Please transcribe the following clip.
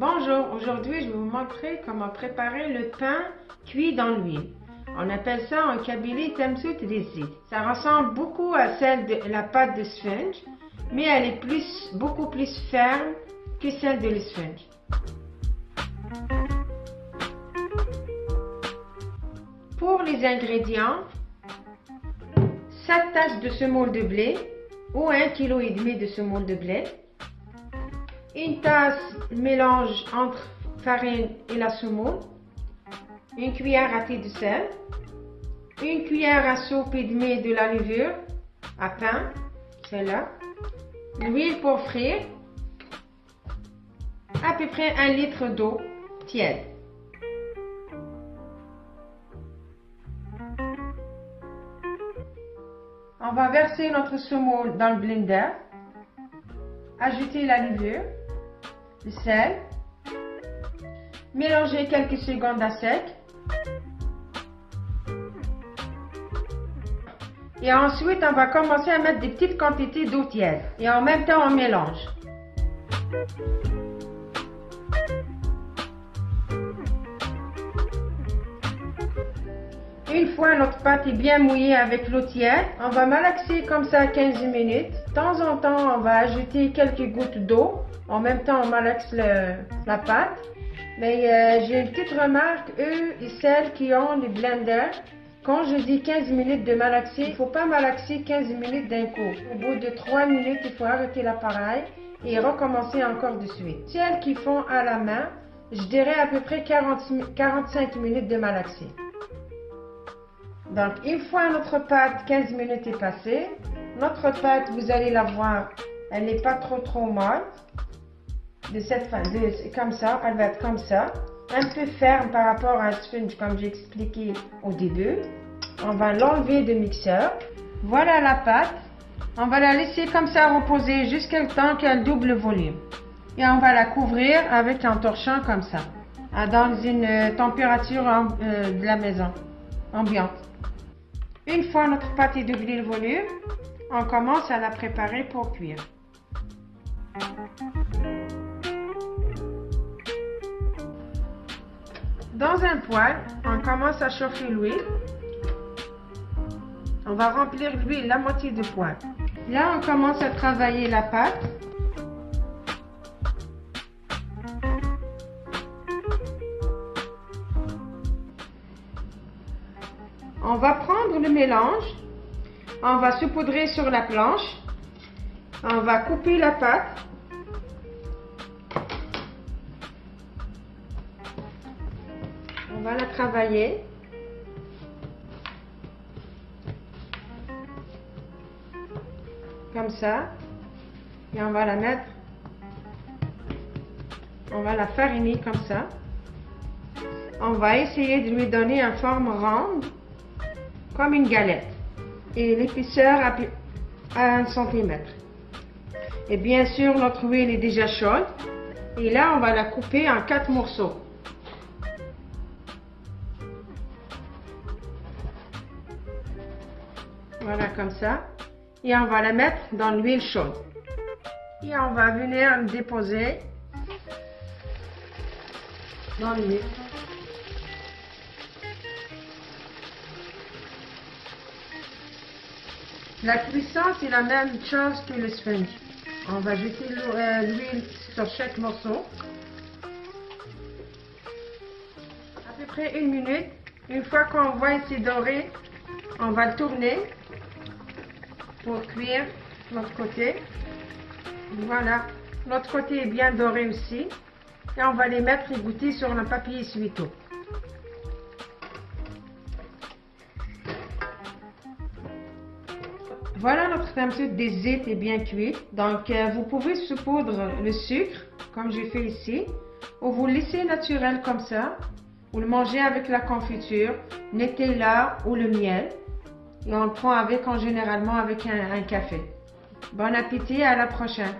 Bonjour, aujourd'hui je vais vous montrer comment préparer le pain cuit dans l'huile. On appelle ça en kabylie temsout dezit. Ça ressemble beaucoup à celle de la pâte de sponge, mais elle est beaucoup plus ferme que celle de l'esponge. Pour les ingrédients, 7 tasses de semoule de blé ou 1,5 kg de semoule de blé, une tasse mélange entre farine et la semoule, une cuillère à thé de sel, une cuillère à soupe et demie de la levure à pain, celle-là, l'huile pour frire, à peu près 1 litre d'eau tiède. On va verser notre semoule dans le blender, ajouter la levure, le sel, mélanger quelques secondes à sec et ensuite on va commencer à mettre des petites quantités d'eau tiède et en même temps on mélange. Une fois notre pâte est bien mouillée avec l'eau tiède, on va malaxer comme ça 15 minutes. De temps en temps, on va ajouter quelques gouttes d'eau. En même temps, on malaxe la pâte. Mais j'ai une petite remarque, eux et celles qui ont des blenders, quand je dis 15 minutes de malaxer, il ne faut pas malaxer 15 minutes d'un coup. Au bout de 3 minutes, il faut arrêter l'appareil et recommencer encore de suite. Celles qui font à la main, je dirais à peu près 45 minutes de malaxer. Donc, une fois notre pâte 15 minutes est passée, notre pâte, vous allez la voir, elle n'est pas trop molle. De cette façon, comme ça, elle va être comme ça. Un peu ferme par rapport à un sponge, comme j'ai expliqué au début. On va l'enlever du mixeur. Voilà la pâte. On va la laisser comme ça reposer jusqu'à temps qu'elle double le volume. Et on va la couvrir avec un torchon comme ça, dans une température de la maison, ambiante. Une fois notre pâte est doublé le volume, on commence à la préparer pour cuire. Dans un poêle, on commence à chauffer l'huile. On va remplir l'huile la moitié du poêle. Là, on commence à travailler la pâte. On va prendre le mélange, on va saupoudrer sur la planche, on va couper la pâte, on va la travailler, comme ça, et on va la mettre, on va la fariner comme ça, on va essayer de lui donner une forme ronde, comme une galette, et l'épaisseur à 1 cm. Et bien sûr, notre huile est déjà chaude, et là, on va la couper en 4 morceaux. Voilà, comme ça. Et on va la mettre dans l'huile chaude. Et on va venir le déposer dans l'huile. La cuisson, c'est la même chose que le sponge. On va jeter l'huile sur chaque morceau. À peu près 1 minute. Une fois qu'on voit c'est doré, on va le tourner pour cuire l'autre côté. Voilà, l'autre côté est bien doré aussi. Et on va les mettre égoutter sur le papier essuie-tout. Voilà, notre temsout dezit est bien cuit. Donc, vous pouvez saupoudre le sucre, comme j'ai fait ici, ou vous le laissez naturel comme ça, ou le manger avec la confiture, Nutella ou le miel. Et on le prend généralement avec un café. Bon appétit, à la prochaine.